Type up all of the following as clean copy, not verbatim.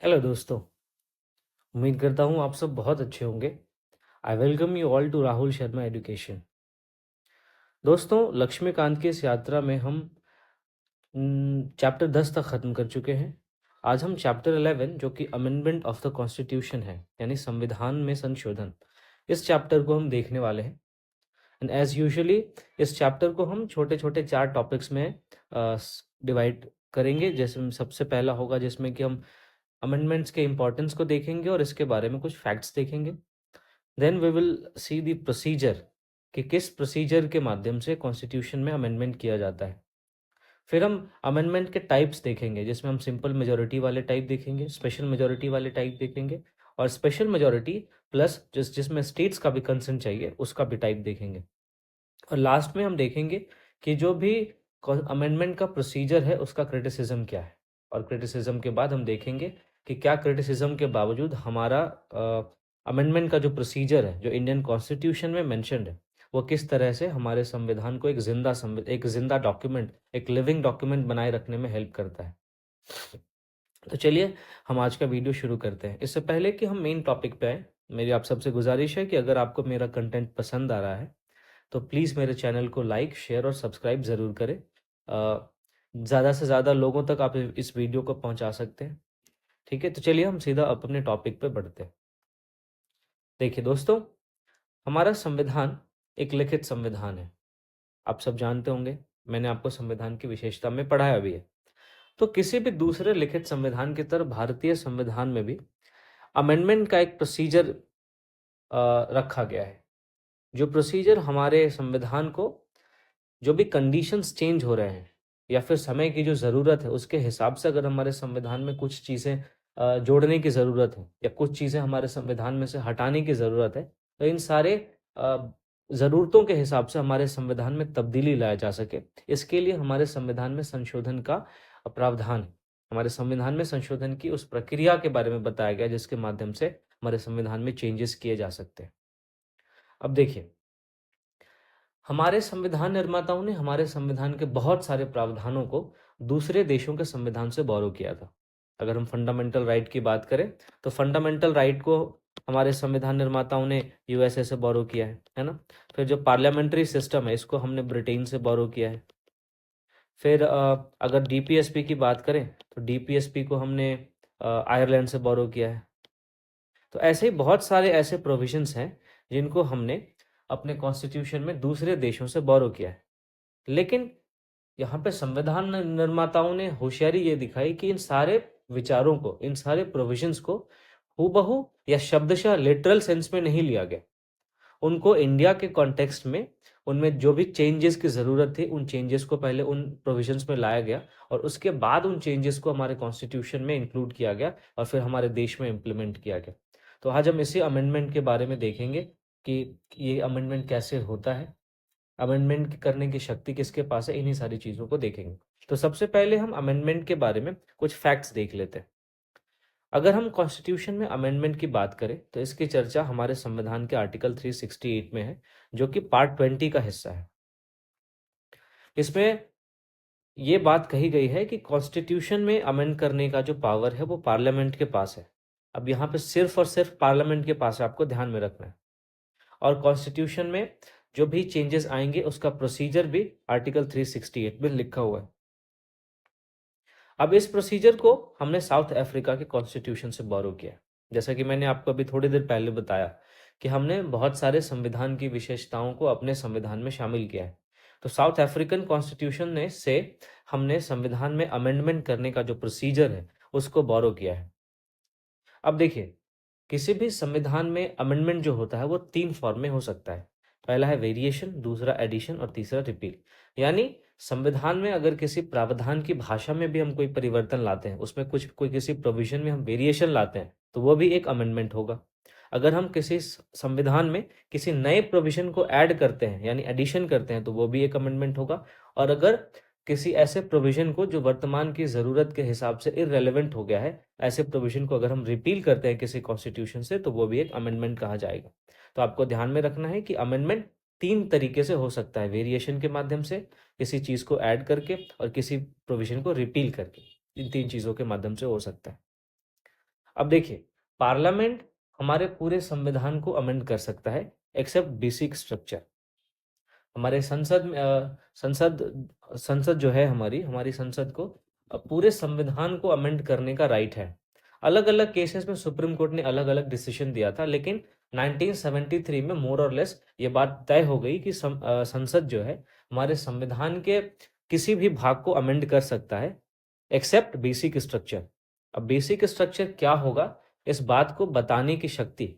Hello दोस्तों। उम्मीद करता हूँ आप सब बहुत अच्छे होंगे। I welcome you all to Rahul Sharma education. दोस्तों, लक्ष्मीकांत की इस यात्रा में हम चैप्टर 10 तक ख़त्म कर चुके हैं। आज हम चैप्टर 11 जो कि अमेंडमेंट ऑफ द कॉन्स्टिट्यूशन है, यानी संविधान में संशोधन, इस चैप्टर को हम देखने वाले हैं। एंड एज यूजुअली इस चैप्टर को हम छोटे छोटे 4 टॉपिक्स में डिवाइड करेंगे। जैसे सबसे पहला होगा जिसमें कि हम अमेंडमेंट्स के इम्पोर्टेंस को देखेंगे और इसके बारे में कुछ फैक्ट्स देखेंगे। Then we will see the procedure कि किस प्रोसीजर के माध्यम से कॉन्स्टिट्यूशन में अमेंडमेंट किया जाता है। फिर हम अमेंडमेंट के टाइप्स देखेंगे, जिसमें हम सिंपल मेजॉरिटी वाले टाइप देखेंगे, स्पेशल मेजॉरिटी वाले टाइप देखेंगे, और स्पेशल मेजॉरिटी प्लस जिसमें स्टेट्स का भी कंसेंट चाहिए उसका भी टाइप देखेंगे। और लास्ट में हम देखेंगे कि जो भी अमेंडमेंट का प्रोसीजर है उसका क्रिटिसिज्म क्या है। और क्रिटिसिज्म के बाद हम देखेंगे कि क्या क्रिटिसिज्म के बावजूद हमारा अमेंडमेंट का जो प्रोसीजर है, जो इंडियन कॉन्स्टिट्यूशन में मेंशन्ड है, वो किस तरह से हमारे संविधान को एक जिंदा डॉक्यूमेंट, एक लिविंग डॉक्यूमेंट बनाए रखने में हेल्प करता है। तो चलिए हम आज का वीडियो शुरू करते हैं। इससे पहले कि हम मेन टॉपिक पे आए, मेरी आप सबसे गुजारिश है कि अगर आपको मेरा कंटेंट पसंद आ रहा है तो प्लीज़ मेरे चैनल को लाइक, शेयर और सब्सक्राइब ज़रूर करें। ज़्यादा से ज़्यादा लोगों तक आप इस वीडियो को पहुंचा सकते हैं। ठीक है, तो चलिए हम सीधा अपने टॉपिक पे बढ़ते हैं। देखिए दोस्तों, हमारा संविधान एक लिखित संविधान है। आप सब जानते होंगे, मैंने आपको संविधान की विशेषता में पढ़ाया भी है। तो किसी भी दूसरे लिखित संविधान की तरह भारतीय संविधान में भी अमेंडमेंट का एक प्रोसीजर रखा गया है। जो प्रोसीजर हमारे संविधान को, जो भी कंडीशंस चेंज हो रहे हैं या फिर समय की जो ज़रूरत है उसके हिसाब से अगर हमारे संविधान में कुछ चीज़ें जोड़ने की ज़रूरत है या कुछ चीज़ें हमारे संविधान में से हटाने की ज़रूरत है, तो इन सारे ज़रूरतों के हिसाब से हमारे संविधान में तब्दीली लाया जा सके, इसके लिए हमारे संविधान में संशोधन का प्रावधान है। हमारे संविधान में संशोधन की उस प्रक्रिया के बारे में बताया गया जिसके माध्यम से हमारे संविधान में चेंजेस किए जा सकते हैं। अब देखिए, हमारे संविधान निर्माताओं ने हमारे संविधान के बहुत सारे प्रावधानों को दूसरे देशों के संविधान से बोरो किया था। अगर हम फंडामेंटल राइट की बात करें तो फंडामेंटल राइट को हमारे संविधान निर्माताओं ने यूएसए से बोरो किया है ना। फिर जो पार्लियामेंट्री सिस्टम है इसको हमने ब्रिटेन से बोरो किया है। फिर अगर डीपीएसपी की बात करें तो डीपीएसपी को हमने आयरलैंड से बोरो किया है। तो ऐसे ही बहुत सारे ऐसे प्रोविजंस हैं जिनको हमने अपने कॉन्स्टिट्यूशन में दूसरे देशों से बोरो किया है। लेकिन यहाँ पे संविधान निर्माताओं ने होशियारी ये दिखाई कि इन सारे विचारों को, इन सारे प्रोविजंस को हूबहू या शब्दशः लिटरल सेंस में नहीं लिया गया। उनको इंडिया के कॉन्टेक्स्ट में, उनमें जो भी चेंजेस की ज़रूरत थी उन चेंजेस को पहले उन प्रोविजंस में लाया गया और उसके बाद उन चेंजेस को हमारे कॉन्स्टिट्यूशन में इंक्लूड किया गया और फिर हमारे देश में इम्प्लीमेंट किया गया। तो आज हम इसी अमेंडमेंट के बारे में देखेंगे कि ये अमेंडमेंट कैसे होता है, अमेंडमेंट करने की शक्ति किसके पास है, इन्हीं सारी चीज़ों को देखेंगे। तो सबसे पहले हम अमेंडमेंट के बारे में कुछ फैक्ट्स देख लेते हैं। अगर हम कॉन्स्टिट्यूशन में अमेंडमेंट की बात करें तो इसकी चर्चा हमारे संविधान के आर्टिकल 368 में है, जो कि पार्ट 20 का हिस्सा है। इसमें ये बात कही गई है कि कॉन्स्टिट्यूशन में अमेंड करने का जो पावर है वो पार्लियामेंट के पास है। अब यहाँ पे सिर्फ और सिर्फ पार्लियामेंट के पास है, आपको ध्यान में रखना है। और कॉन्स्टिट्यूशन में जो भी चेंजेस आएंगे उसका प्रोसीजर भी आर्टिकल 368 में लिखा हुआ है। अब इस प्रोसीजर को हमने साउथ अफ्रीका के कॉन्स्टिट्यूशन से बोरो किया। जैसा कि मैंने आपको अभी थोड़ी देर पहले बताया कि हमने बहुत सारे संविधान की विशेषताओं को अपने संविधान में शामिल किया है। तो साउथ अफ्रीकन कॉन्स्टिट्यूशन ने से हमने संविधान में अमेंडमेंट करने का जो प्रोसीजर है उसको बोरो किया है। अब देखिए, किसी भी संविधान में अमेंडमेंट जो होता है वो 3 फॉर्म में हो सकता है। पहला है वेरिएशन, दूसरा एडिशन और तीसरा रिपील। यानी संविधान में अगर किसी प्रावधान की भाषा में भी हम कोई परिवर्तन लाते हैं, उसमें कुछ कोई किसी प्रोविजन में हम वेरिएशन लाते हैं, तो वो भी एक अमेंडमेंट होगा। अगर हम किसी संविधान में किसी नए प्रोविजन को ऐड करते हैं यानी एडिशन करते हैं, तो वो भी एक अमेंडमेंट होगा। और अगर किसी ऐसे प्रोविजन को जो वर्तमान की ज़रूरत के हिसाब से इररेलेवेंट हो गया है, ऐसे प्रोविजन को अगर हम रिपील करते हैं किसी कॉन्स्टिट्यूशन से, तो वो भी एक अमेंडमेंट कहा जाएगा। तो आपको ध्यान में रखना है कि अमेंडमेंट 3 तरीके से हो सकता है, वेरिएशन के माध्यम से, किसी चीज़ को ऐड करके और किसी प्रोविजन को रिपील करके। इन 3 चीज़ों के माध्यम से हो सकता है। अब देखिए, पार्लियामेंट हमारे पूरे संविधान को अमेंड कर सकता है एक्सेप्ट बेसिक स्ट्रक्चर। हमारे संसद में संसद जो है हमारी हमारी संसद को पूरे संविधान को अमेंड करने का राइट है। अलग अलग केसेस में सुप्रीम कोर्ट ने अलग अलग डिसीजन दिया था, लेकिन 1973 में मोर और लेस ये बात तय हो गई कि संसद जो है हमारे संविधान के किसी भी भाग को अमेंड कर सकता है एक्सेप्ट बेसिक स्ट्रक्चर। अब बेसिक स्ट्रक्चर क्या होगा, इस बात को बताने की शक्ति,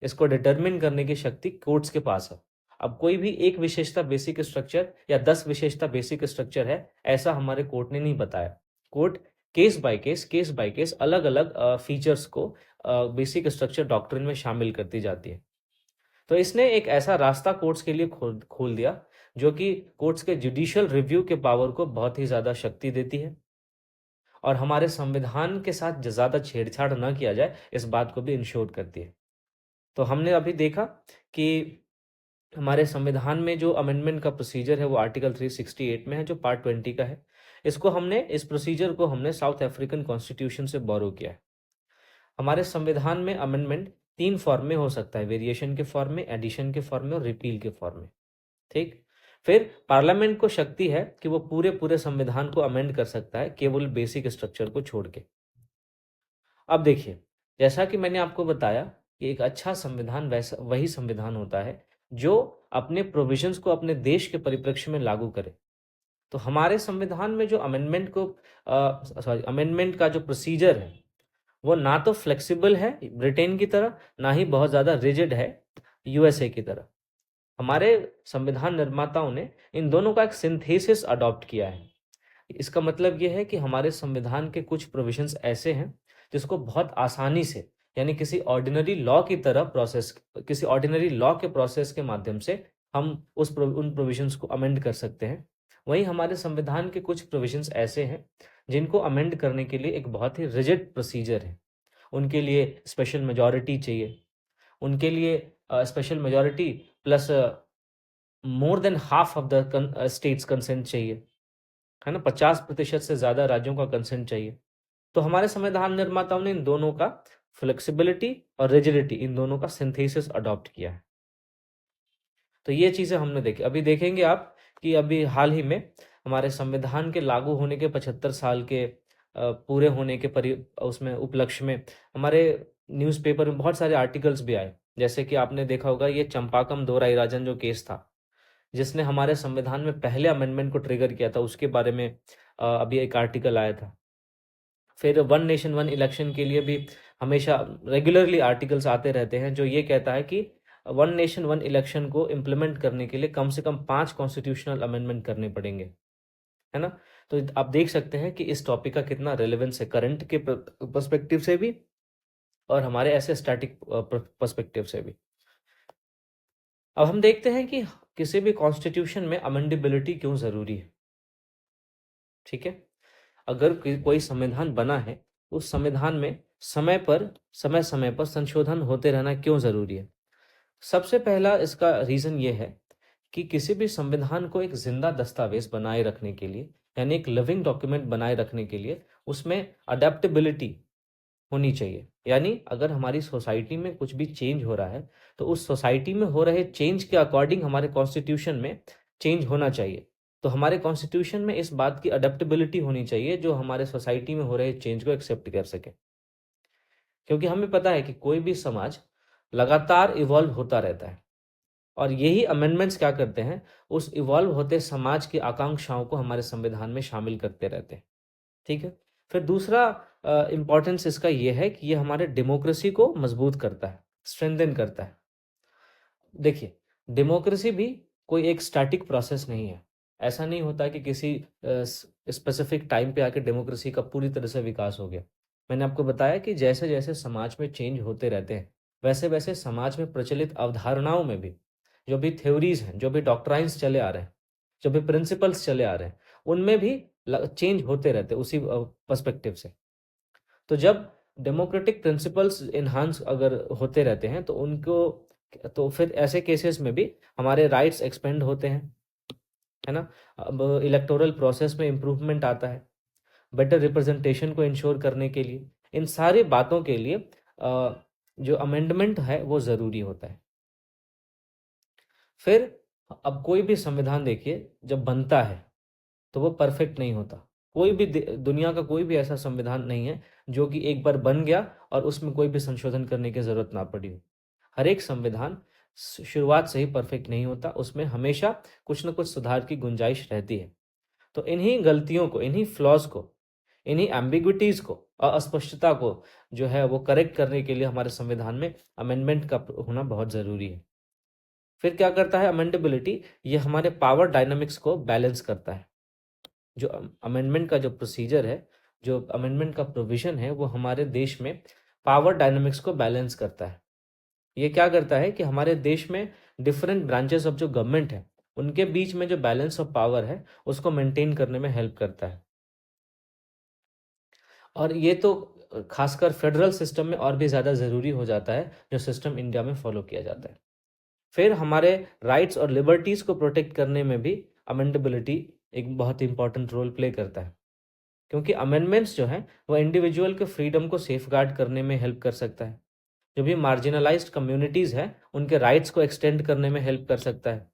इसको डिटरमिन करने की शक्ति कोर्ट्स के पास है। अब कोई भी एक विशेषता बेसिक स्ट्रक्चर या 10 विशेषता बेसिक स्ट्रक्चर है, ऐसा हमारे कोर्ट ने नहीं बताया। कोर्ट केस बाय केस अलग अलग फीचर्स को बेसिक स्ट्रक्चर डॉक्ट्रिन में शामिल करती जाती है। तो इसने एक ऐसा रास्ता कोर्ट्स के लिए खोल दिया जो कि कोर्ट्स के जुडिशियल रिव्यू के पावर को बहुत ही ज़्यादा शक्ति देती है और हमारे संविधान के साथ ज़्यादा छेड़छाड़ न किया जाए इस बात को भी इंश्योर करती है। तो हमने अभी देखा कि हमारे संविधान में जो अमेंडमेंट का प्रोसीजर है वो आर्टिकल 368 में है, जो पार्ट 20 का है। इस प्रोसीजर को हमने साउथ अफ्रीकन कॉन्स्टिट्यूशन से बोरो किया है। हमारे संविधान में अमेंडमेंट 3 फॉर्म में हो सकता है, वेरिएशन के फॉर्म में, एडिशन के फॉर्म में और रिपील के फॉर्म में। ठीक, फिर पार्लियामेंट को शक्ति है कि वो पूरे पूरे संविधान को अमेंड कर सकता है केवल बेसिक स्ट्रक्चर को छोड़ के। अब देखिए, जैसा कि मैंने आपको बताया कि एक अच्छा संविधान वैसा वही संविधान होता है जो अपने प्रोविजंस को अपने देश के परिप्रेक्ष्य में लागू करे। तो हमारे संविधान में जो अमेंडमेंट का जो प्रोसीजर है वो ना तो फ्लेक्सिबल है ब्रिटेन की तरह, ना ही बहुत ज़्यादा रिजिड है यूएसए की तरह। हमारे संविधान निर्माताओं ने इन दोनों का एक सिंथेसिस अडॉप्ट किया है। इसका मतलब ये है कि हमारे संविधान के कुछ प्रोविजंस ऐसे हैं जिसको बहुत आसानी से, यानी किसी ऑर्डिनरी लॉ के प्रोसेस के माध्यम से हम उन प्रोविजंस को अमेंड कर सकते हैं। वहीं हमारे संविधान के कुछ प्रोविजंस ऐसे हैं जिनको अमेंड करने के लिए एक बहुत ही रिजिड प्रोसीजर है। उनके लिए स्पेशल मेजॉरिटी चाहिए, उनके लिए special majority plus more than half of the states consent चाहिए, है ना, 50% से ज़्यादा राज्यों का कंसेंट चाहिए। तो हमारे संविधान निर्माताओं ने इन दोनों का, फ्लेक्सिबिलिटी और रिजिडिटी, इन दोनों का सिंथेसिस अडॉप्ट किया है। तो ये चीज़ें हमने देखी। अभी देखेंगे आप कि अभी हाल ही में हमारे संविधान के लागू होने के 75 साल के पूरे होने के उसमें उपलक्ष्य में हमारे न्यूज़पेपर में बहुत सारे आर्टिकल्स भी आए। जैसे कि आपने देखा होगा ये चंपाकम दोराईराजन जो केस था, जिसने हमारे संविधान में पहले अमेंडमेंट को ट्रिगर किया था, उसके बारे में अभी एक आर्टिकल आया था। फिर वन नेशन वन इलेक्शन के लिए भी हमेशा रेगुलरली आर्टिकल्स आते रहते हैं जो ये कहता है कि वन नेशन वन इलेक्शन को इम्प्लीमेंट करने के लिए कम से कम 5 कॉन्स्टिट्यूशनल अमेंडमेंट करने पड़ेंगे, है ना। तो आप देख सकते हैं कि इस टॉपिक का कितना रेलेवेंस है करंट के पर्सपेक्टिव से भी और हमारे ऐसे स्टैटिक पर्सपेक्टिव से भी। अब हम देखते हैं कि किसी भी कॉन्स्टिट्यूशन में अमेंडेबिलिटी क्यों ज़रूरी है। ठीक है, अगर कोई संविधान बना है, उस संविधान में समय समय पर संशोधन होते रहना क्यों ज़रूरी है। सबसे पहला इसका रीज़न ये है कि किसी भी संविधान को एक जिंदा दस्तावेज बनाए रखने के लिए, यानी एक लिविंग डॉक्यूमेंट बनाए रखने के लिए, उसमें अडेप्टेबिलिटी होनी चाहिए। यानी अगर हमारी सोसाइटी में कुछ भी चेंज हो रहा है तो उस सोसाइटी में हो रहे चेंज के अकॉर्डिंग हमारे कॉन्स्टिट्यूशन में चेंज होना चाहिए। तो हमारे कॉन्स्टिट्यूशन में इस बात की अडेप्टेबिलिटी होनी चाहिए जो हमारे सोसाइटी में हो रहे चेंज को एक्सेप्ट कर सके। क्योंकि हमें पता है कि कोई भी समाज लगातार इवॉल्व होता रहता है और यही अमेंडमेंट्स क्या करते हैं, उस इवॉल्व होते समाज की आकांक्षाओं को हमारे संविधान में शामिल करते रहते हैं। ठीक है, फिर दूसरा इम्पॉर्टेंस इसका ये है कि ये हमारे डेमोक्रेसी को मजबूत करता है, स्ट्रेंथन करता है। देखिए, डेमोक्रेसी भी कोई एक स्टैटिक प्रोसेस नहीं है। ऐसा नहीं होता कि किसी स्पेसिफिक टाइम पे आके डेमोक्रेसी का पूरी तरह से विकास हो गया। मैंने आपको बताया कि जैसे जैसे समाज में चेंज होते रहते हैं, वैसे वैसे समाज में प्रचलित अवधारणाओं में भी जो भी थ्योरीज हैं, जो भी डॉक्ट्राइन्स चले आ रहे हैं, जो भी प्रिंसिपल्स चले आ रहे हैं, उनमें भी चेंज होते रहते हैं उसी पर्सपेक्टिव से। तो जब डेमोक्रेटिक प्रिंसिपल्स इन्हांस अगर होते रहते हैं तो फिर ऐसे केसेस में भी हमारे राइट्स एक्सपेंड होते हैं, है ना। अब इलेक्टोरल प्रोसेस में इम्प्रूवमेंट आता है बेटर रिप्रेजेंटेशन को इंश्योर करने के लिए। इन सारी बातों के लिए जो अमेंडमेंट है वो ज़रूरी होता है। फिर अब कोई भी संविधान देखिए जब बनता है तो वो परफेक्ट नहीं होता। कोई भी दुनिया का कोई भी ऐसा संविधान नहीं है जो कि एक बार बन गया और उसमें कोई भी संशोधन करने की ज़रूरत ना पड़ी हो। हर एक संविधान शुरुआत से ही परफेक्ट नहीं होता, उसमें हमेशा कुछ न कुछ सुधार की गुंजाइश रहती है। तो इन्हीं गलतियों को, इन्हीं फ्लॉज़ को, इन्हीं एम्बिग्विटीज़ को, अस्पष्टता को जो है वो करेक्ट करने के लिए हमारे संविधान में अमेंडमेंट का होना बहुत ज़रूरी है। फिर क्या करता है अमेंडेबिलिटी? ये हमारे पावर डायनामिक्स को बैलेंस करता है। जो अमेंडमेंट का जो प्रोसीजर है, जो अमेंडमेंट का प्रोविज़न है, वो हमारे देश में पावर डायनामिक्स को बैलेंस करता है। ये क्या करता है कि हमारे देश में डिफरेंट ब्रांचेस ऑफ जो गवर्नमेंट है, उनके बीच में जो बैलेंस ऑफ पावर है, उसको मेंटेन करने में हेल्प करता है। और ये तो खासकर फेडरल सिस्टम में और भी ज़्यादा ज़रूरी हो जाता है, जो सिस्टम इंडिया में फॉलो किया जाता है। फिर हमारे राइट्स और लिबर्टीज़ को प्रोटेक्ट करने में भी अमेंडेबिलिटी एक बहुत इंपॉर्टेंट रोल प्ले करता है, क्योंकि अमेंडमेंट्स जो हैं वो इंडिविजुअल के फ्रीडम को सेफगार्ड करने में हेल्प कर सकता है। जो भी मार्जिनलाइज्ड कम्युनिटीज़ हैं उनके राइट्स को एक्सटेंड करने में हेल्प कर सकता है।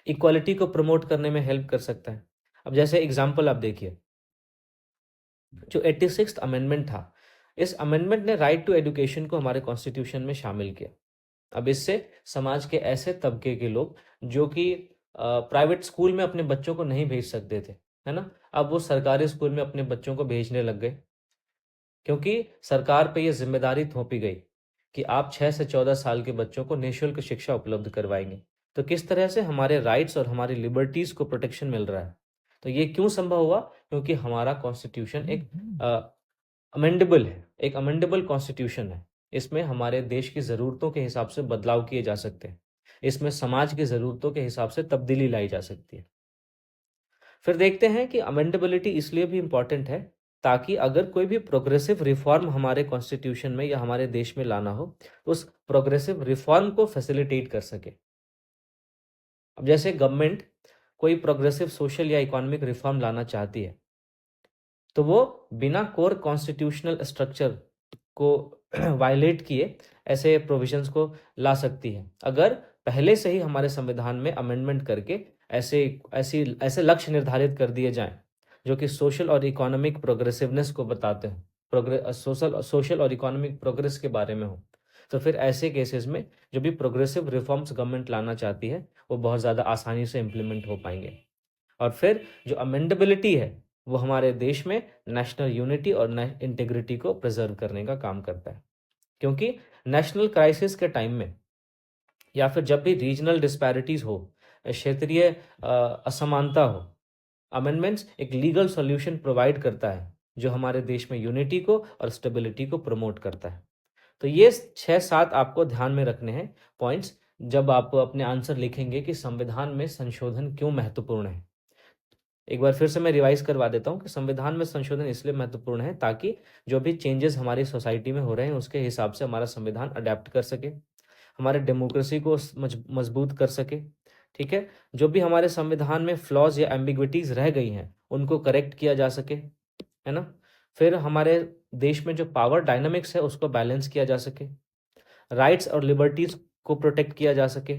इक्वालिटी को प्रमोट करने में हेल्प कर सकता है। अब जैसे एग्जांपल आप देखिए, जो 86th अमेंडमेंट था, इस अमेंडमेंट ने राइट टू एजुकेशन को हमारे कॉन्स्टिट्यूशन में शामिल किया। अब इससे समाज के ऐसे तबके के लोग जो कि प्राइवेट स्कूल में अपने बच्चों को नहीं भेज सकते थे, है ना, अब वो सरकारी स्कूल में अपने बच्चों को भेजने लग गए, क्योंकि सरकार पे ये जिम्मेदारी थोपी गई कि आप 6 से 14 साल के बच्चों को निःशुल्क शिक्षा उपलब्ध करवाएंगे। तो किस तरह से हमारे राइट्स और हमारी लिबर्टीज़ को प्रोटेक्शन मिल रहा है। तो ये क्यों संभव हुआ? क्योंकि हमारा कॉन्स्टिट्यूशन एक अमेंडेबल है, एक अमेंडेबल कॉन्स्टिट्यूशन है। इसमें हमारे देश की ज़रूरतों के हिसाब से बदलाव किए जा सकते हैं। इसमें समाज की ज़रूरतों के हिसाब से तब्दीली लाई जा सकती है। फिर देखते हैं कि अमेंडेबिलिटी इसलिए भी इम्पॉर्टेंट है ताकि अगर कोई भी प्रोग्रेसिव रिफॉर्म हमारे कॉन्स्टिट्यूशन में या हमारे देश में लाना हो, तो उस प्रोग्रेसिव रिफॉर्म को फैसिलिटेट कर सके। अब जैसे गवर्नमेंट कोई प्रोग्रेसिव सोशल या इकोनॉमिक रिफॉर्म लाना चाहती है, तो वो बिना कोर कॉन्स्टिट्यूशनल स्ट्रक्चर को वायलेट किए ऐसे प्रोविजंस को ला सकती है, अगर पहले से ही हमारे संविधान में अमेंडमेंट करके ऐसे लक्ष्य निर्धारित कर दिए जाएं जो कि सोशल और इकोनॉमिक प्रोग्रेसिवनेस को बताते हो, सोशल और इकोनॉमिक प्रोग्रेस के बारे में हो। तो फिर ऐसे केसेस में जो भी प्रोग्रेसिव रिफॉर्म्स गवर्नमेंट लाना चाहती है वो बहुत ज़्यादा आसानी से इम्प्लीमेंट हो पाएंगे। और फिर जो अमेंडेबिलिटी है वो हमारे देश में नेशनल यूनिटी और इंटीग्रिटी को प्रिजर्व करने का काम करता है, क्योंकि नेशनल क्राइसिस के टाइम में या फिर जब भी रीजनल डिस्पैरिटीज़ हो, क्षेत्रीय असमानता हो, अमेंडमेंट्स एक लीगल सॉल्यूशन प्रोवाइड करता है जो हमारे देश में यूनिटी को और स्टेबिलिटी को प्रमोट करता है। तो ये 6-7 आपको ध्यान में रखने हैं पॉइंट्स, जब आप अपने आंसर लिखेंगे कि संविधान में संशोधन क्यों महत्वपूर्ण है। एक बार फिर से मैं रिवाइज करवा देता हूँ कि संविधान में संशोधन इसलिए महत्वपूर्ण है ताकि जो भी चेंजेस हमारी सोसाइटी में हो रहे हैं उसके हिसाब से हमारा संविधान अडेप्ट कर सके, हमारे डेमोक्रेसी को मजबूत कर सके। ठीक है, जो भी हमारे संविधान में फ्लॉज या एम्बिग्विटीज रह गई हैं उनको करेक्ट किया जा सके, है ना। फिर हमारे देश में जो पावर डायनामिक्स है उसको बैलेंस किया जा सके, राइट्स और लिबर्टीज को प्रोटेक्ट किया जा सके,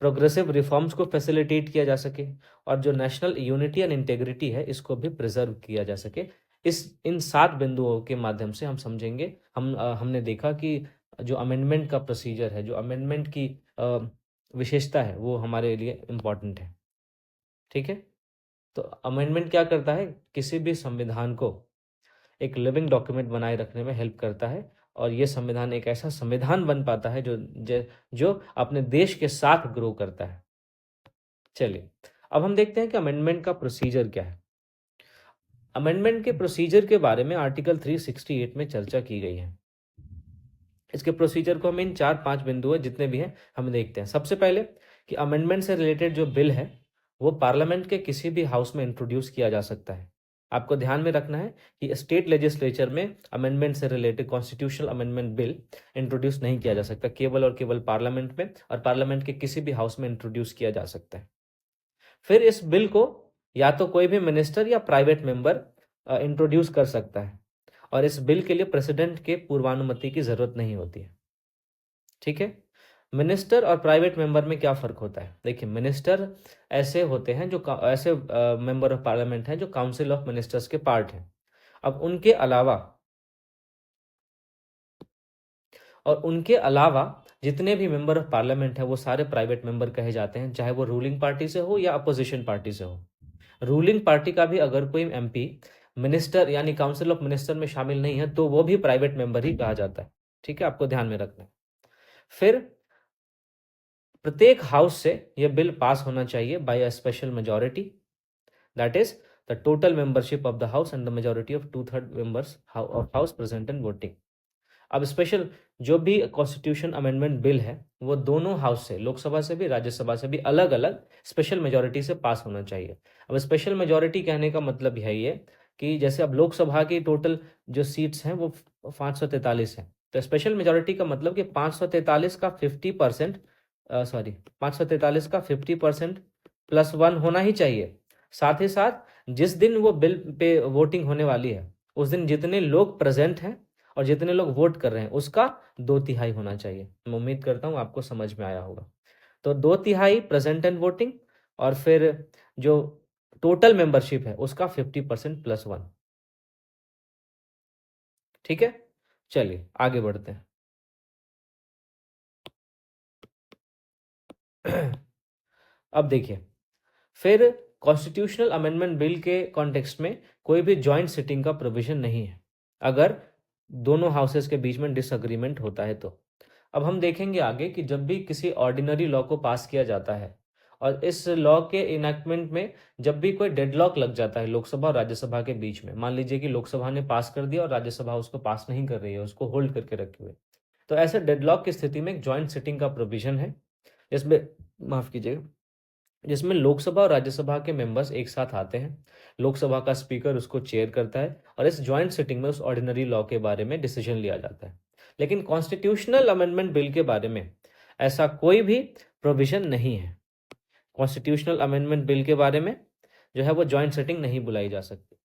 प्रोग्रेसिव रिफॉर्म्स को फैसिलिटेट किया जा सके, और जो नेशनल यूनिटी एंड इंटेग्रिटी है इसको भी प्रिजर्व किया जा सके। इन 7 बिंदुओं के माध्यम से हम समझेंगे, हमने देखा कि जो अमेंडमेंट का प्रोसीजर है, जो अमेंडमेंट की विशेषता है वो हमारे लिए इम्पॉर्टेंट है। ठीक है, तो अमेंडमेंट क्या करता है? किसी भी संविधान को एक लिविंग डॉक्यूमेंट बनाए रखने में हेल्प करता है, और ये संविधान एक ऐसा संविधान बन पाता है जो अपने देश के साथ ग्रो करता है। चलिए, अब हम देखते हैं कि अमेंडमेंट का प्रोसीजर क्या है। अमेंडमेंट के प्रोसीजर के बारे में आर्टिकल 368 में चर्चा की गई है। इसके प्रोसीजर को हम इन 4-5 बिंदु जितने भी हैं हम देखते हैं। सबसे पहले कि अमेंडमेंट से रिलेटेड जो बिल है वो पार्लियामेंट के किसी भी हाउस में इंट्रोड्यूस किया जा सकता है। आपको ध्यान में रखना है कि स्टेट लेजिस्लेचर में अमेंडमेंट से related constitutional amendment bill introduce नहीं किया जा सकता, केवल और केवल पार्लियामेंट में, और पार्लियामेंट के किसी भी हाउस में इंट्रोड्यूस किया जा सकता है। फिर इस बिल को या तो कोई भी मिनिस्टर या प्राइवेट मेंबर इंट्रोड्यूस कर सकता है, और इस बिल के लिए प्रेसिडेंट के पूर्वानुमति की जरूरत नहीं होती है। ठीक है। मिनिस्टर और प्राइवेट मेंबर में क्या फ़र्क होता है? देखिए, मिनिस्टर ऐसे होते हैं जो ऐसे मेंबर ऑफ पार्लियामेंट हैं जो काउंसिल ऑफ मिनिस्टर्स के पार्ट हैं। अब उनके अलावा जितने भी मेंबर ऑफ पार्लियामेंट हैं वो सारे प्राइवेट मेंबर कहे जाते हैं, चाहे वो रूलिंग पार्टी से हो या अपोजिशन पार्टी से हो। रूलिंग पार्टी का भी अगर कोई एमपी मिनिस्टर यानी काउंसिल ऑफ मिनिस्टर में शामिल नहीं है तो वो भी प्राइवेट मेंबर ही कहा जाता है। ठीक है, आपको ध्यान में रखना है। फिर प्रत्येक हाउस से यह बिल पास होना चाहिए by a special majority, that is the total membership of the house and the majority of 2/3 members of house present and voting. अब स्पेशल जो भी कॉन्स्टिट्यूशन अमेंडमेंट बिल है वो दोनों हाउस से, लोकसभा से भी राज्यसभा से भी अलग अलग स्पेशल मेजॉरिटी से पास होना चाहिए। अब स्पेशल मेजॉरिटी कहने का मतलब यही है कि जैसे अब लोकसभा की टोटल जो सीट्स हैं वो 543 हैं, तो स्पेशल मेजॉरिटी का मतलब कि 543 का 50%, सॉरी 543 का 50% +1 होना ही चाहिए। साथ ही साथ जिस दिन वो बिल पे वोटिंग होने वाली है उस दिन जितने लोग प्रेजेंट हैं और जितने लोग वोट कर रहे हैं उसका 2/3 होना चाहिए। मैं उम्मीद करता हूँ आपको समझ में आया होगा। तो 2/3 प्रेजेंट एंड वोटिंग, और फिर जो टोटल मेंबरशिप है उसका 50% +1। ठीक है, चलिए आगे बढ़ते हैं। अब देखिए, फिर कॉन्स्टिट्यूशनल अमेंडमेंट बिल के कॉन्टेक्स्ट में कोई भी जॉइंट सिटिंग का प्रोविजन नहीं है अगर दोनों हाउसेस के बीच में डिसएग्रीमेंट होता है तो। अब हम देखेंगे आगे कि जब भी किसी ऑर्डिनरी लॉ को पास किया जाता है और इस लॉ के इनैक्टमेंट में जब भी कोई डेडलॉक लग जाता है लोकसभा और राज्यसभा के बीच में, मान लीजिए कि लोकसभा ने पास कर दिया और राज्यसभा उसको पास नहीं कर रही है, उसको होल्ड करके रखे हुए, तो ऐसे डेडलॉक की स्थिति में एक जॉइंट सिटिंग का प्रोविजन है जिसमें, माफ कीजिएगा, जिसमें लोकसभा और राज्यसभा के मेंबर्स एक साथ आते हैं, लोकसभा का स्पीकर उसको चेयर करता है और इस जॉइंट सिटिंग में उस ऑर्डिनरी लॉ के बारे में डिसीजन लिया जाता है। लेकिन कॉन्स्टिट्यूशनल अमेंडमेंट बिल के बारे में ऐसा कोई भी प्रोविजन नहीं है। कॉन्स्टिट्यूशनल अमेंडमेंट बिल के बारे में जो है वो जॉइंट सिटिंग नहीं बुलाई जा सकती।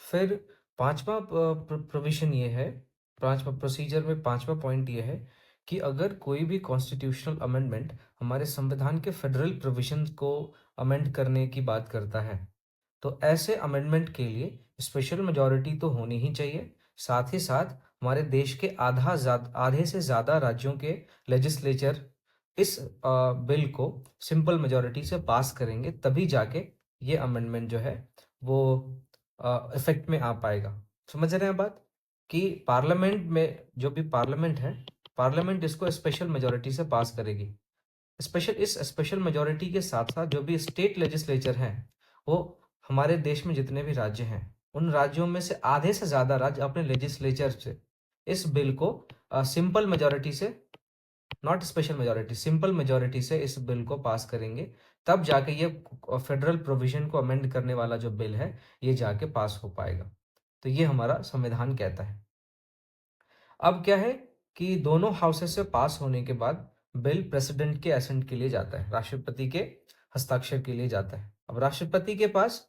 फिर पांचवा प्रोविजन ये है, पांचवा प्रोसीजर में पांचवा पॉइंट ये है कि अगर कोई भी कॉन्स्टिट्यूशनल अमेंडमेंट हमारे संविधान के फेडरल प्रोविजंस को अमेंड करने की बात करता है तो ऐसे अमेंडमेंट के लिए स्पेशल मेजॉरिटी तो होनी ही चाहिए। साथ ही साथ हमारे देश के आधे से ज़्यादा राज्यों के लेजिस्लेचर इस बिल को सिंपल मेजॉरिटी से पास करेंगे, तभी जाके ये अमेंडमेंट जो है वो इफेक्ट में आ पाएगा। समझ रहे हैं बात कि पार्लियामेंट में जो भी पार्लियामेंट है, पार्लियामेंट इसको स्पेशल मेजॉरिटी से पास करेगी। इस स्पेशल मेजॉरिटी के साथ साथ जो भी स्टेट लेजिस्लेचर हैं वो हमारे देश में जितने भी राज्य हैं उन राज्यों में से आधे से ज्यादा राज्य अपने लेजिस्लेचर से इस बिल को सिंपल मेजॉरिटी से, not special majority, simple majority से इस बिल को पास करेंगे, तब जाके ये फेडरल प्रोविजन को अमेंड करने वाला जो बिल है ये जाके पास हो पाएगा। तो ये हमारा संविधान कहता है। अब क्या है कि दोनों हाउसेस से पास होने के बाद बिल प्रेसिडेंट के एसेंट के लिए जाता है, राष्ट्रपति के हस्ताक्षर के लिए जाता है। अब राष्ट्रपति के पास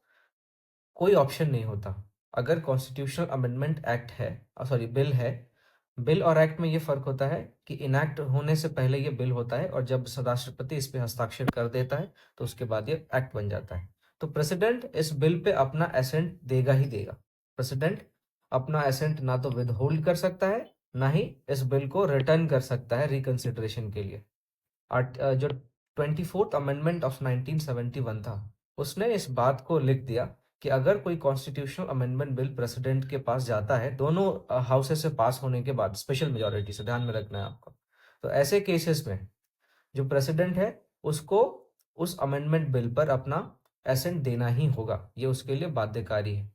कोई ऑप्शन नहीं होता। अगर कॉन्स्टिट्यूशनल अमेंडमेंट एक्ट है, सॉरी बिल है, बिल और एक्ट में ये फर्क होता है कि इनैक्ट होने से पहले ये बिल होता है और जब राष्ट्रपति इस पे हस्ताक्षर कर देता है तो उसके बाद ये एक्ट बन जाता है। तो प्रेसिडेंट इस बिल पे अपना एसेंट देगा ही देगा। प्रेसिडेंट अपना एसेंट ना तो विद होल्ड कर सकता है ना ही इस बिल को रिटर्न कर सकता है रिकंसिडरेशन के लिए। जो 24th अमेंडमेंट ऑफ 1971 था उसने इस बात को लिख दिया कि अगर कोई कॉन्स्टिट्यूशनल अमेंडमेंट बिल प्रेसिडेंट के पास जाता है दोनों हाउसेस से पास होने के बाद स्पेशल मेजॉरिटी से, ध्यान में रखना है आपको, तो ऐसे केसेस में जो प्रेसिडेंट है उसको उस अमेंडमेंट बिल पर अपना एसेंट देना ही होगा, ये उसके लिए बाध्यकारी है।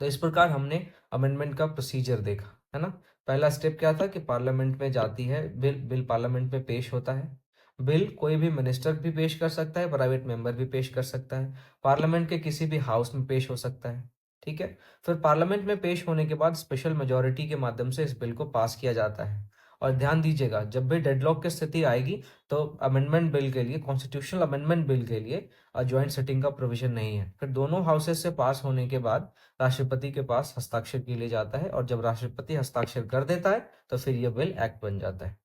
तो इस प्रकार हमने अमेंडमेंट का प्रोसीजर देखा है ना। पहला स्टेप क्या था कि पार्लियामेंट में जाती है बिल पार्लियामेंट में पेश होता है। बिल कोई भी मिनिस्टर भी पेश कर सकता है, प्राइवेट मेंबर भी पेश कर सकता है, पार्लियामेंट के किसी भी हाउस में पेश हो सकता है। ठीक है, फिर पार्लियामेंट में पेश होने के बाद स्पेशल मेजॉरिटी के माध्यम से इस बिल को पास किया जाता है और ध्यान दीजिएगा, जब भी डेडलॉक की स्थिति आएगी तो अमेंडमेंट बिल के लिए, कॉन्स्टिट्यूशनल अमेंडमेंट बिल के लिए ज्वाइंट सिटिंग का प्रोविजन नहीं है। फिर दोनों हाउसेस से पास होने के बाद राष्ट्रपति के पास हस्ताक्षर के लिए जाता है, और जब राष्ट्रपति हस्ताक्षर कर देता है तो फिर यह बिल एक्ट बन जाता है।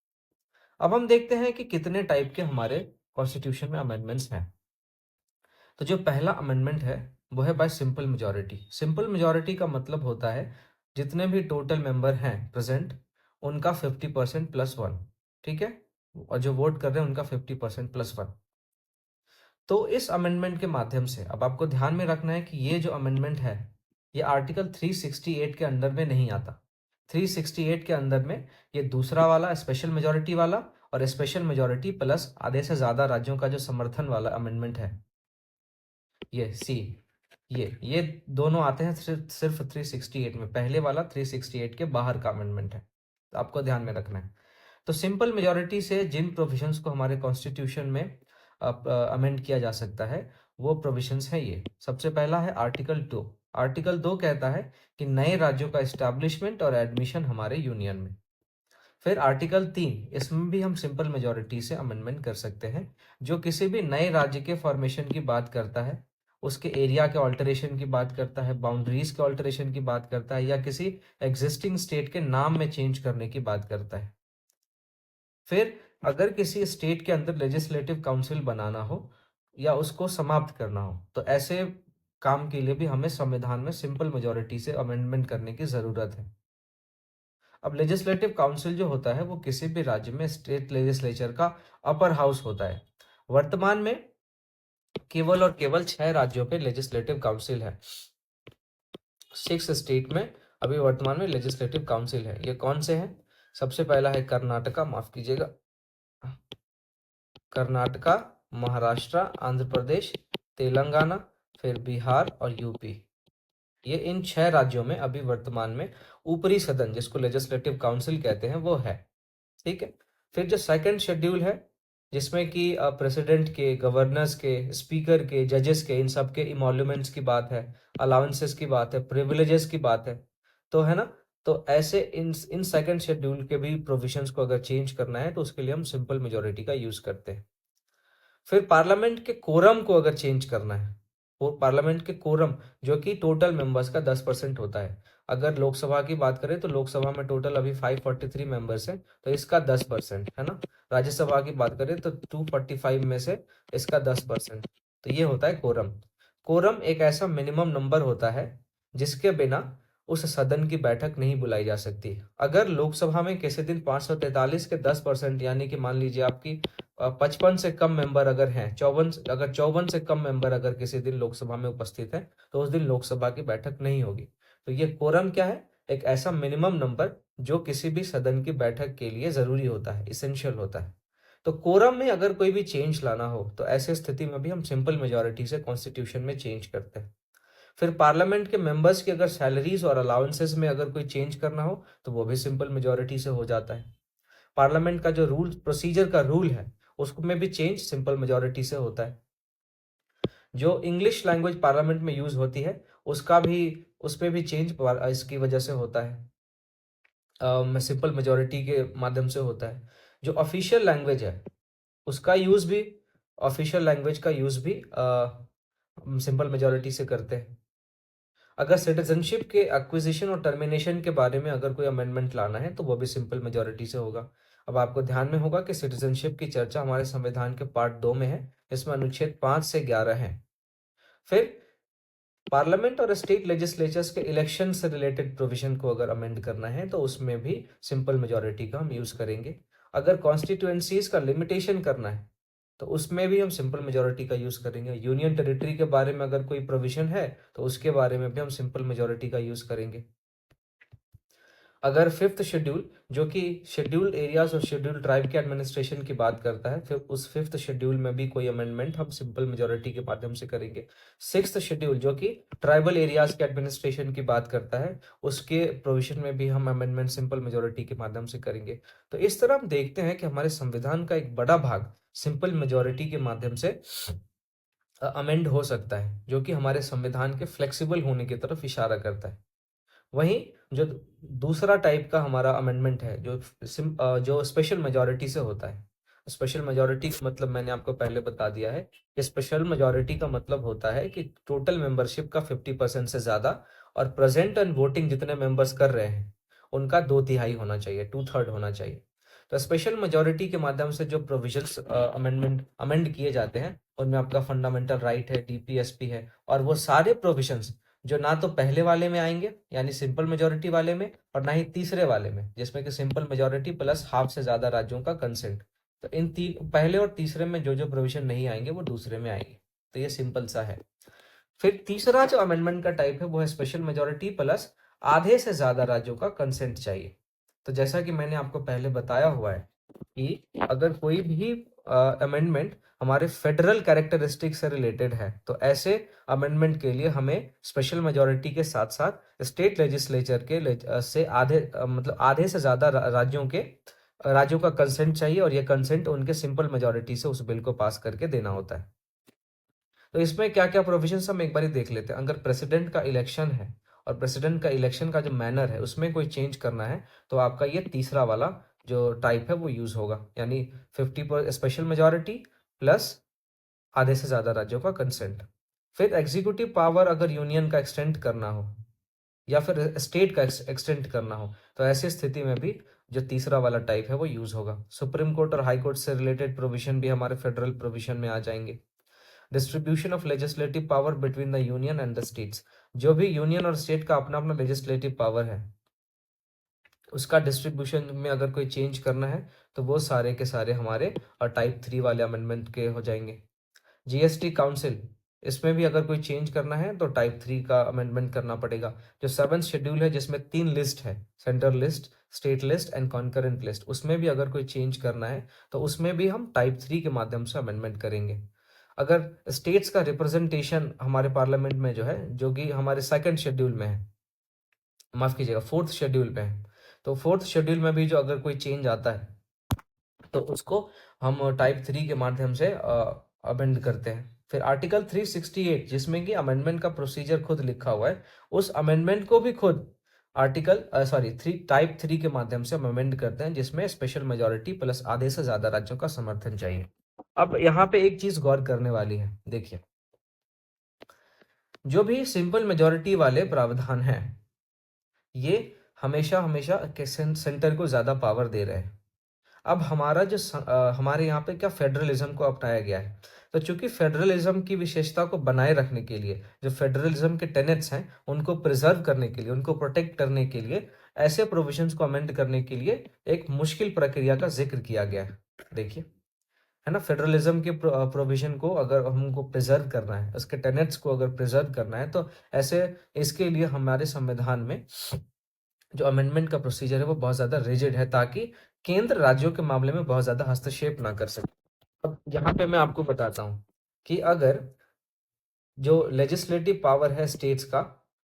अब हम देखते हैं कि कितने टाइप के हमारे कॉन्स्टिट्यूशन में अमेंडमेंट्स हैं। तो जो पहला अमेंडमेंट है वो है bye simple majority. Simple majority का मतलब होता है जितने भी टोटल मेंबर हैं प्रेजेंट, उनका 50% प्लस वन, ठीक है, और जो वोट कर रहे हैं उनका 50% प्लस वन। तो इस अमेंडमेंट के माध्यम से अब आपको ध्यान में रखना है कि ये जो अमेंडमेंट है ये आर्टिकल 368 के अंडर में नहीं आता। 368 के अंदर में ये दूसरा वाला स्पेशल मेजॉरिटी वाला और स्पेशल मेजॉरिटी प्लस आधे से ज्यादा राज्यों का जो समर्थन वाला अमेंडमेंट है, ये सी, ये दोनों आते हैं सिर्फ 368 में। पहले वाला 368 के बाहर का अमेंडमेंट है, तो आपको ध्यान में रखना है। तो सिंपल मेजॉरिटी से जिन प्रोविजंस को हमारे कॉन्स्टिट्यूशन में अमेंड किया जा सकता है वो प्रोविजंस है ये। सबसे पहला है आर्टिकल 2। आर्टिकल 2 कहता है कि नए राज्यों का एस्टैब्लिशमेंट और एडमिशन हमारे यूनियन में। फिर आर्टिकल 3, इसमें भी हम सिंपल मेजॉरिटी से अमेंडमेंट कर सकते हैं, जो किसी भी नए राज्य के फॉर्मेशन की बात करता है, उसके एरिया के ऑल्टरेशन की बात करता है, बाउंड्रीज के ऑल्टरेशन की बात करता है, या किसी एग्जिस्टिंग स्टेट के नाम में चेंज करने की बात करता है। फिर अगर किसी स्टेट के अंदर लेजिस्लेटिव काउंसिल बनाना हो या उसको समाप्त करना हो तो ऐसे काम के लिए भी हमें संविधान में सिंपल मेजॉरिटी से अमेंडमेंट करने की जरूरत है। अब लेजिस्लेटिव काउंसिल जो होता है वो किसी भी राज्य में स्टेट लेजिस्लेचर का अपर हाउस होता है। वर्तमान में केवल और केवल 6 राज्यों पे लेजिस्लेटिव काउंसिल है। 6 स्टेट में अभी वर्तमान में लेजिस्लेटिव काउंसिल है। ये कौन से हैं? सबसे पहला है कर्नाटका, माफ कीजिएगा, कर्नाटका, महाराष्ट्र, आंध्र प्रदेश, तेलंगाना, फिर बिहार और यूपी। ये इन 6 राज्यों में अभी वर्तमान में ऊपरी सदन, जिसको लेजिस्लेटिव काउंसिल कहते हैं, वो है। ठीक है। फिर जो सेकंड शेड्यूल है, जिसमें कि प्रेसिडेंट के, गवर्नर्स के, स्पीकर के, जजेस के, इन सब के इमोल्यूमेंट्स की बात है, अलाउंसेस की बात है, प्रिविलेजेस की बात है, तो है ना। तो ऐसे इन सेकंड शेड्यूल के भी प्रोविजंस को अगर चेंज करना है तो उसके लिए हम सिंपल मेजोरिटी का यूज करते हैं। फिर पार्लियामेंट के कोरम को अगर चेंज करना है, वो पार्लियामेंट के कोरम जो कि टोटल मेंबर्स का 10% होता है। अगर लोकसभा की बात करें तो लोकसभा में टोटल अभी 543 मेंबर्स हैं, तो इसका 10% है ना। राज्यसभा की बात करें तो 245 में से इसका 10%, तो ये होता है कोरम। कोरम एक ऐसा मिनिमम नंबर होता है जिसके बिना उस सदन की बैठक नहीं बुलाई जा सकती। अगर लोकसभा में किसी दिन 543 के 10%, यानी कि मान लीजिए आपकी 55 से कम मेंबर अगर हैं, 54 से कम मेंबर अगर किसी दिन लोकसभा में उपस्थित है तो उस दिन लोकसभा की बैठक नहीं होगी। तो ये कोरम क्या है? एक ऐसा मिनिमम नंबर जो किसी भी सदन की बैठक के लिए जरूरी होता है, इसेंशियल होता है। तो कोरम में अगर कोई भी चेंज लाना हो तो ऐसे स्थिति में भी हम सिंपल मेजोरिटी से कॉन्स्टिट्यूशन में चेंज करते हैं। फिर पार्लियामेंट के मेंबर्स की अगर सैलरीज और अलाउंसेस में अगर कोई चेंज करना हो तो वो भी सिंपल मेजोरिटी से हो जाता है। पार्लियामेंट का जो रूल प्रोसीजर का रूल है उसको में भी चेंज सिंपल मेजोरिटी से होता है। जो इंग्लिश लैंग्वेज पार्लियामेंट में यूज होती है उसका भी, उसमें भी चेंज इसकी वजह से होता है, सिंपल मेजोरिटी के माध्यम से होता है। जो ऑफिशियल लैंग्वेज है उसका यूज भी, ऑफिशियल लैंग्वेज का यूज भी सिंपल मेजोरिटी से करते हैं। अगर सिटीजनशिप के एक्विजिशन और टर्मिनेशन के बारे में अगर कोई अमेंडमेंट लाना है तो वो भी सिंपल मेजोरिटी से होगा। अब आपको ध्यान में होगा कि सिटीजनशिप की चर्चा हमारे संविधान के पार्ट 2 में है, इसमें अनुच्छेद 5 से 11 है। फिर पार्लियामेंट और स्टेट लेजिस्लेचर्स के इलेक्शन से रिलेटेड प्रोविजन को अगर अमेंड करना है तो उसमें भी सिंपल मेजोरिटी का हम यूज करेंगे। अगर कॉन्स्टिट्यूएंसीज का लिमिटेशन करना है तो उसमें भी हम सिंपल मेजोरिटी का यूज करेंगे। यूनियन टेरिटरी के बारे में अगर कोई प्रोविजन है तो उसके बारे में भी हम सिंपल मेजोरिटी का यूज करेंगे। अगर फिफ्थ शेड्यूल जो कि शेड्यूल्ड एरियाज और शेड्यूल्ड ट्राइब के एडमिनिस्ट्रेशन की बात करता है, फिर उस फिफ्थ शेड्यूल में भी कोई अमेंडमेंट हम सिंपल मेजोरिटी के माध्यम से करेंगे। सिक्स्थ शेड्यूल जो कि ट्राइबल एरियाज के एडमिनिस्ट्रेशन की बात करता है, उसके प्रोविजन में भी हम अमेंडमेंट सिंपल मेजोरिटी के माध्यम से करेंगे। तो इस तरह हम देखते हैं कि हमारे संविधान का एक बड़ा भाग सिंपल मेजोरिटी के माध्यम से अमेंड हो सकता है, जो कि हमारे संविधान के फ्लेक्सिबल होने की तरफ इशारा करता है। वहीं जो दूसरा टाइप का हमारा अमेंडमेंट है जो स्पेशल मेजॉरिटी से होता है। स्पेशल मेजॉरिटी का मतलब मैंने आपको पहले बता दिया है कि स्पेशल मेजॉरिटी का मतलब होता है कि टोटल मेंबरशिप का 50% से ज्यादा और प्रेजेंट एंड वोटिंग जितने मेंबर्स कर रहे हैं उनका 2/3 होना चाहिए, 2/3 होना चाहिए। तो स्पेशल मेजॉरिटी के माध्यम से जो प्रोविजंस अमेंड किए जाते हैं उनमें आपका फंडामेंटल राइट है, डीपीएसपी है, और वो सारे प्रोविजंस जो ना तो पहले वाले में आएंगे यानी सिंपल मेजोरिटी वाले में, और ना ही तीसरे वाले में जिसमें कि सिंपल मेजोरिटी प्लस हाफ से ज्यादा राज्यों का कंसेंट। तो इन तीन, पहले और तीसरे में जो जो प्रोविजन नहीं आएंगे वो दूसरे में आएंगे। तो ये सिंपल सा है। फिर तीसरा जो अमेंडमेंट का टाइप है वो है स्पेशल मेजोरिटी प्लस आधे से ज्यादा राज्यों का कंसेंट चाहिए। तो जैसा कि मैंने आपको पहले बताया हुआ है कि अगर कोई भी अमेंडमेंट हमारे फेडरल कैरेक्टरिस्टिक से रिलेटेड है तो ऐसे अमेंडमेंट के लिए हमें स्पेशल मेजोरिटी के साथ साथ स्टेट लेजिस्लेचर से मतलब आधे से ज्यादा राज्यों का कंसेंट चाहिए, और ये कंसेंट उनके सिंपल मेजोरिटी से उस बिल को पास करके देना होता है। तो इसमें क्या क्या प्रोविजंस हम एक बार देख लेते हैं। अगर प्रेसिडेंट का इलेक्शन है और प्रेसिडेंट का इलेक्शन का जो मैनर है उसमें कोई चेंज करना है तो आपका ये तीसरा वाला जो टाइप है वो यूज होगा, यानी 50 पर स्पेशल मेजोरिटी प्लस आधे से ज्यादा राज्यों का कंसेंट। फिर एग्जीक्यूटिव पावर अगर यूनियन का एक्सटेंड करना हो या फिर स्टेट का एक्सटेंड करना हो तो ऐसी स्थिति में भी जो तीसरा वाला टाइप है वो यूज होगा। सुप्रीम कोर्ट और हाई कोर्ट से रिलेटेड प्रोविजन भी हमारे फेडरल प्रोविजन में आ जाएंगे। Distribution of legislative power between the union and the states, जो भी यूनियन और स्टेट का अपना अपना लेजिस्लेटिव पावर है उसका डिस्ट्रीब्यूशन में अगर कोई चेंज करना है तो वो सारे के सारे हमारे और टाइप 3 वाले अमेंडमेंट के हो जाएंगे। जीएसटी काउंसिल, इसमें भी अगर कोई चेंज करना है तो टाइप 3 का अमेंडमेंट करना पड़ेगा। जो 7th शेड्यूल है जिसमें 3 लिस्ट है, central list, state list and concurrent list, उसमें भी अगर कोई चेंज करना है तो उसमें भी हम टाइप 3 के माध्यम से अमेंडमेंट करेंगे। अगर स्टेट्स का रिप्रेजेंटेशन हमारे पार्लियामेंट में जो है, जो कि हमारे 2nd शेड्यूल में है, माफ कीजिएगा 4th शेड्यूल में है, तो 4th शेड्यूल में भी जो अगर कोई चेंज आता है तो उसको हम टाइप 3 के माध्यम से अमेंड करते हैं। फिर आर्टिकल 368 जिसमें कि अमेंडमेंट का प्रोसीजर खुद लिखा हुआ है, उस अमेंडमेंट को भी खुद टाइप 3 के माध्यम से हम अमेंड करते हैं जिसमें स्पेशल मेजोरिटी प्लस आधे से ज्यादा राज्यों का समर्थन चाहिए। अब यहाँ पे एक चीज गौर करने वाली है, देखिए जो भी सिंपल मेजोरिटी वाले प्रावधान हैं ये हमेशा हमेशा सेंटर को ज्यादा पावर दे रहे हैं। अब हमारे यहाँ पे क्या फेडरलिज्म को अपनाया गया है, तो चूंकि फेडरलिज्म की विशेषता को बनाए रखने के लिए, जो फेडरलिज्म के टेनेट्स हैं उनको प्रिजर्व करने के लिए, उनको प्रोटेक्ट करने के लिए ऐसे प्रोविजंस को अमेंड करने के लिए एक मुश्किल प्रक्रिया का जिक्र किया गया है। देखिए, है ना, फेडरलिज्म के प्रोविजन को अगर हमको प्रिजर्व करना है, उसके टेनेट्स को अगर प्रिजर्व करना है तो ऐसे इसके लिए हमारे संविधान में जो अमेंडमेंट का प्रोसीजर है वो बहुत ज्यादा रिजिड है ताकि केंद्र राज्यों के मामले में बहुत ज्यादा हस्तक्षेप ना कर सके। अब यहाँ पे मैं आपको बताता हूँ कि अगर जो लेजिस्लेटिव पावर है स्टेट्स का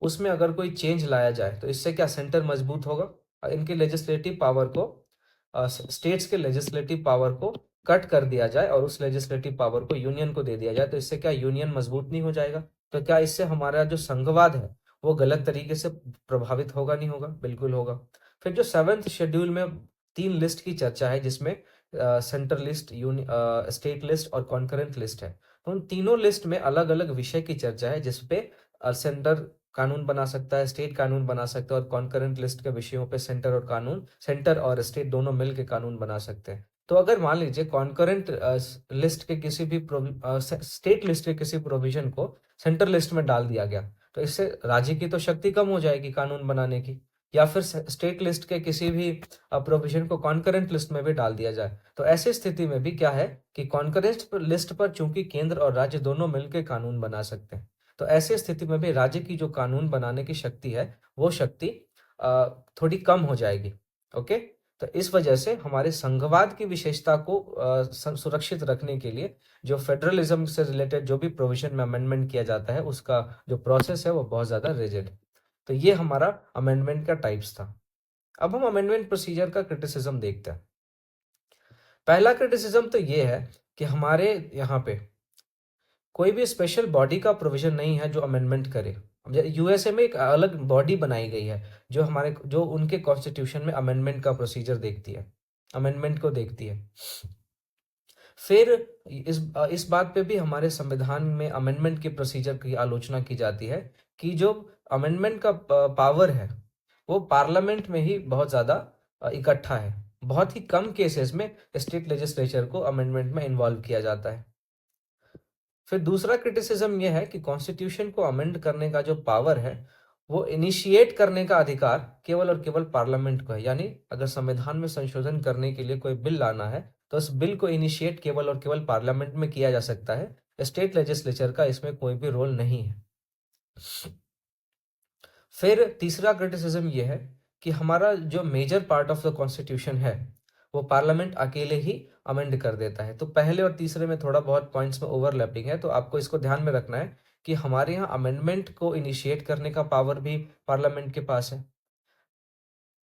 उसमें अगर कोई चेंज लाया जाए तो इससे क्या सेंटर मजबूत होगा। इनके लेजिस्लेटिव पावर को स्टेट्स के लेजिस्लेटिव पावर को कट कर दिया जाए और उस लेजिस्लेटिव पावर को यूनियन को दे दिया जाए तो इससे क्या यूनियन मजबूत नहीं हो जाएगा। तो क्या इससे हमारा जो संघवाद है वो गलत तरीके से प्रभावित होगा, नहीं होगा? बिल्कुल होगा। फिर जो 7th शेड्यूल में 3 लिस्ट की चर्चा है जिसमें सेंट्रल लिस्ट, स्टेट लिस्ट और कॉन्करेंट लिस्ट है, तो उन तीनों लिस्ट में अलग अलग विषय की चर्चा है जिसपे सेंटर कानून बना सकता है, स्टेट कानून बना सकता है, और कॉन्करेंट लिस्ट के विषयों पे सेंटर और स्टेट दोनों मिल के कानून बना सकते हैं। तो अगर मान लीजिए कॉन्करेंट लिस्ट के किसी भी स्टेट लिस्ट के किसी प्रोविजन को सेंट्रल लिस्ट में डाल दिया गया तो इससे राज्य की तो शक्ति कम हो जाएगी कानून बनाने की, या फिर स्टेट लिस्ट के किसी भी प्रोविजन को कॉन्करेंट लिस्ट में भी डाल दिया जाए तो ऐसी स्थिति में भी क्या है कि कॉन्करेंट लिस्ट पर चूंकि केंद्र और राज्य दोनों मिलकर कानून बना सकते हैं तो ऐसी स्थिति में भी राज्य की जो कानून बनाने की शक्ति है वो शक्ति थोड़ी कम हो जाएगी। ओके, तो इस वजह से हमारे संघवाद की विशेषता को सुरक्षित रखने के लिए जो फेडरलिज्म से रिलेटेड जो भी प्रोविजन में अमेंडमेंट किया जाता है उसका जो प्रोसेस है वो बहुत ज्यादा रिजिड है। तो ये हमारा अमेंडमेंट का टाइप्स था। अब हम अमेंडमेंट प्रोसीजर का क्रिटिसिज्म देखते हैं। पहला क्रिटिसिज्म तो ये है कि हमारे यहाँ पे कोई भी स्पेशल बॉडी का प्रोविजन नहीं है जो अमेंडमेंट करे। यूएसए में एक अलग बॉडी बनाई गई है जो उनके कॉन्स्टिट्यूशन में अमेंडमेंट का प्रोसीजर देखती है, अमेंडमेंट को देखती है। फिर इस बात पे भी हमारे संविधान में अमेंडमेंट के प्रोसीजर की आलोचना की जाती है कि जो अमेंडमेंट का पावर है वो पार्लियामेंट में ही बहुत ज़्यादा इकट्ठा है। बहुत ही कम केसेस में स्टेट लेजिस्लेचर को अमेंडमेंट में इन्वॉल्व किया जाता है। फिर दूसरा क्रिटिसिज्म यह है कि कॉन्स्टिट्यूशन को अमेंड करने का जो पावर है वो इनिशिएट करने का अधिकार केवल और केवल पार्लियामेंट को है। यानी अगर संविधान में संशोधन करने के लिए कोई बिल लाना है तो उस बिल को इनिशिएट केवल और केवल पार्लियामेंट में किया जा सकता है, स्टेट लेजिस्लेचर का इसमें कोई भी रोल नहीं है। फिर तीसरा क्रिटिसिज्म यह है कि हमारा जो major part of the constitution है वो पार्लियामेंट अकेले ही अमेंड कर देता है। तो पहले और तीसरे में थोड़ा बहुत पॉइंट्स में ओवरलैपिंग है, तो आपको इसको ध्यान में रखना है कि हमारे यहाँ अमेंडमेंट को इनिशिएट करने का पावर भी पार्लियामेंट के पास है।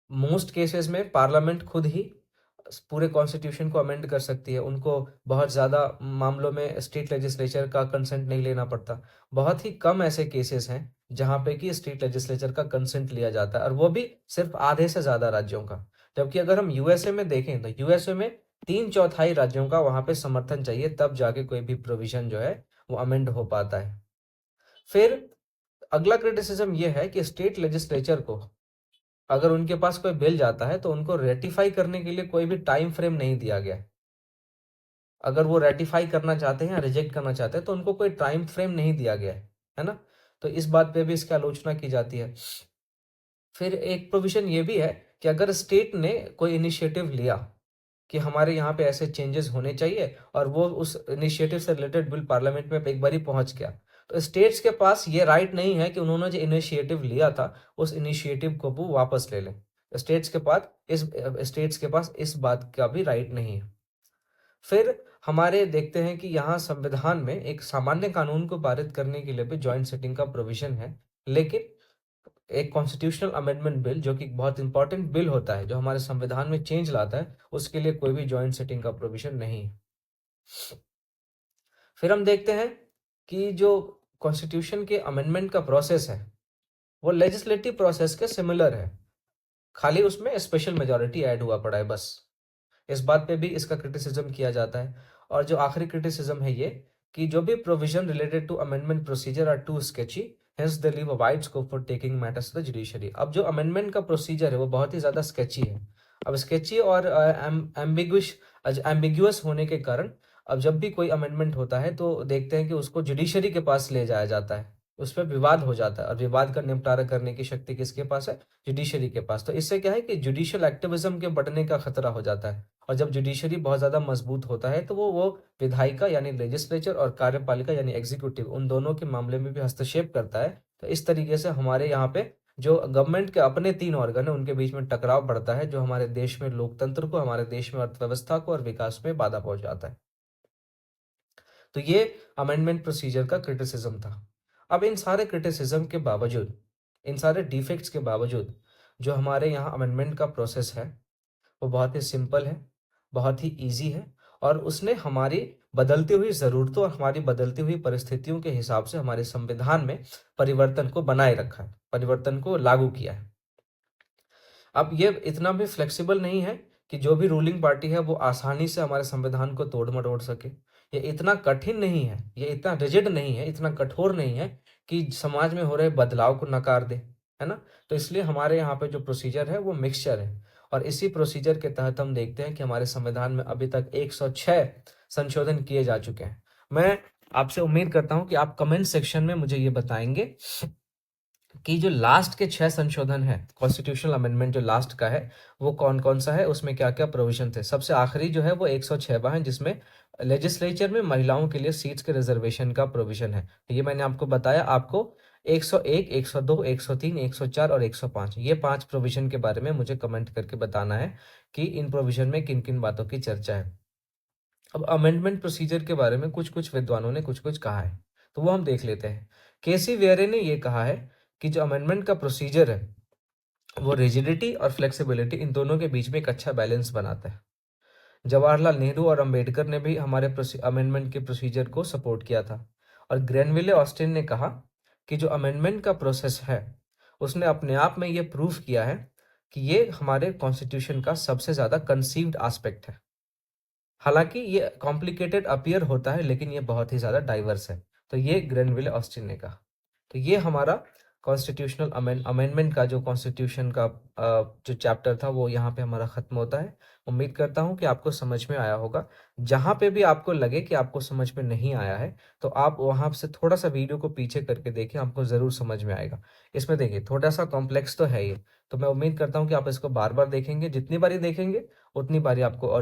मोस्ट केसेस में पार्लियामेंट खुद ही पूरे कॉन्स्टिट्यूशन को अमेंड कर सकती है, उनको बहुत ज़्यादा मामलों में स्टेट लेजिस्लेचर का कंसेंट नहीं लेना पड़ता। बहुत ही कम ऐसे केसेस हैं जहाँ पे कि स्टेट लेजिस्लेचर का कंसेंट लिया जाता है, और वो भी सिर्फ आधे से ज़्यादा राज्यों का। जबकि अगर हम यूएसए में देखें तो यूएसए में 3/4 राज्यों का वहाँ पे समर्थन चाहिए, तब जाके कोई भी प्रोविजन जो है वो अमेंड हो पाता है। फिर अगला क्रिटिसिज्म ये है कि स्टेट लेजिस्लेचर को अगर उनके पास कोई बिल जाता है तो उनको रेटिफाई करने के लिए कोई भी टाइम फ्रेम नहीं दिया गया है। अगर वो रेटिफाई करना चाहते हैं या रिजेक्ट करना चाहते हैं तो उनको कोई टाइम फ्रेम नहीं दिया गया है ना। तो इस बात पे भी इसकी आलोचना की जाती है। फिर एक प्रोविजन ये भी है कि अगर स्टेट ने कोई इनिशिएटिव लिया कि हमारे यहाँ पे ऐसे चेंजेस होने चाहिए और वो उस इनिशिएटिव से रिलेटेड बिल पार्लियामेंट में एक बार ही पहुंच गया, तो स्टेट्स के पास ये राइट नहीं है कि उन्होंने जो इनिशिएटिव लिया था उस इनिशिएटिव को वो वापस ले लें। स्टेट्स के पास इस बात का भी राइट नहीं है। फिर हमारे देखते हैं कि यहाँ संविधान में एक सामान्य कानून को पारित करने के लिए भी जॉइंट सिटिंग का प्रोविजन है, लेकिन एक कॉन्स्टिट्यूशनल अमेंडमेंट बिल जो कि बहुत इंपॉर्टेंट बिल होता है जो हमारे संविधान में चेंज लाता है, उसके लिए कोई भी जॉइंट सिटिंग का प्रोविजन नहीं है। फिर हम देखते हैं कि जो कॉन्स्टिट्यूशन के अमेंडमेंट का प्रोसेस है वो लेजिस्लेटिव प्रोसेस के सिमिलर है, खाली उसमें स्पेशल मेजॉरिटी ऐड हुआ पड़ा है बस। इस बात पे भी इसका क्रिटिसिज्म किया जाता है। और जो आखिरी क्रिटिसिज्म है ये कि जो भी provision related to amendment procedure are too sketchy, hence they leave a wide scope for taking matters to the judiciary. अब जो अमेंडमेंट का प्रोसीजर है वो बहुत ही ज़्यादा स्केची है। अब स्केची और एम्बिग्युअस होने के कारण अब जब भी कोई अमेंडमेंट होता है तो देखते हैं कि उसको जुडिशरी के पास ले जाया जाता है, उस पर विवाद हो जाता है, और विवाद का निपटारा करने की शक्ति किसके पास है? जुडिशरी के पास। तो इससे क्या है कि जुडिशियल एक्टिविज्म के बढ़ने का खतरा हो जाता है, और जब जुडिशरी बहुत ज़्यादा मजबूत होता है तो वो विधायिका यानी लेजिस्लेचर और कार्यपालिका यानी एग्जीक्यूटिव, उन दोनों के मामले में भी हस्तक्षेप करता है। तो इस तरीके से हमारे यहाँ पे जो गवर्नमेंट के अपने 3 ऑर्गन है उनके बीच में टकराव बढ़ता है, जो हमारे देश में लोकतंत्र को, हमारे देश में अर्थव्यवस्था को और विकास में बाधा पहुंचाता है। तो ये अमेंडमेंट प्रोसीजर का क्रिटिसिज्म था। अब इन सारे क्रिटिसिज्म के बावजूद, इन सारे डिफेक्ट्स के बावजूद, जो हमारे यहाँ अमेंडमेंट का प्रोसेस है वो बहुत ही सिंपल है, बहुत ही इजी है, और उसने हमारी बदलती हुई ज़रूरतों और हमारी बदलती हुई परिस्थितियों के हिसाब से हमारे संविधान में परिवर्तन को बनाए रखा है, परिवर्तन को लागू किया है। अब ये इतना भी फ्लेक्सिबल नहीं है कि जो भी रूलिंग पार्टी है वो आसानी से हमारे संविधान को तोड़ मरोड़ सके। ये इतना कठिन नहीं है, ये इतना रिजिड नहीं है, इतना कठोर नहीं है कि समाज में हो रहे बदलाव को नकार दे, है ना। तो इसलिए हमारे यहाँ पे जो प्रोसीजर है वो मिक्सचर है, और इसी प्रोसीजर के तहत हम देखते हैं कि हमारे संविधान में अभी तक 106 संशोधन किए जा चुके हैं। मैं आपसे उम्मीद करता हूँ कि आप कमेंट सेक्शन में मुझे ये बताएंगे कि जो लास्ट के 6 संशोधन है, कॉन्स्टिट्यूशनल अमेंडमेंट जो लास्ट का है वो कौन कौन सा है, उसमें क्या क्या प्रोविजन थे। सबसे आखिरी जो है वो 106वां है, जिसमें लेजिस्लेचर में महिलाओं के लिए सीट्स के रिजर्वेशन का प्रोविजन है। ये मैंने आपको बताया। आपको 101, 102, 103, 104 और 105, ये 5 प्रोविजन के बारे में मुझे कमेंट करके बताना है कि इन प्रोविजन में किन किन बातों की चर्चा है। अब अमेंडमेंट प्रोसीजर के बारे में कुछ कुछ विद्वानों ने कुछ कुछ कहा है, तो वो हम देख लेते हैं। केसी वेरे ने ये कहा है कि जो अमेंडमेंट का प्रोसीजर है वो रिजिडिटी और फ्लेक्सिबिलिटी, इन दोनों के बीच में एक अच्छा बैलेंस बनाता है। जवाहरलाल नेहरू और अंबेडकर ने भी हमारे अमेंडमेंट के प्रोसीजर को सपोर्ट किया था। और ग्रेनविले ऑस्टिन ने कहा कि जो अमेंडमेंट का प्रोसेस है उसने अपने आप में ये प्रूव किया है कि ये हमारे कॉन्स्टिट्यूशन का सबसे ज़्यादा कंसीव्ड एस्पेक्ट है। हालांकि ये कॉम्प्लिकेटेड अपीयर होता है लेकिन ये बहुत ही ज़्यादा डाइवर्स है। तो ये ग्रेनविले ऑस्टिन ने कहा। तो ये हमारा कॉन्स्टिट्यूशनल अमेंडमेंट का जो कॉन्स्टिट्यूशन का जो चैप्टर था वो यहाँ पे हमारा ख़त्म होता है। उम्मीद करता हूँ कि आपको समझ में आया होगा। जहाँ पे भी आपको लगे कि आपको समझ में नहीं आया है तो आप वहाँ से थोड़ा सा वीडियो को पीछे करके देखें, आपको ज़रूर समझ में आएगा। इसमें देखिए थोड़ा सा कॉम्प्लेक्स तो है ये, तो मैं उम्मीद करता हूँ कि आप इसको बार बार देखेंगे। जितनी बारी देखेंगे उतनी बारी आपको और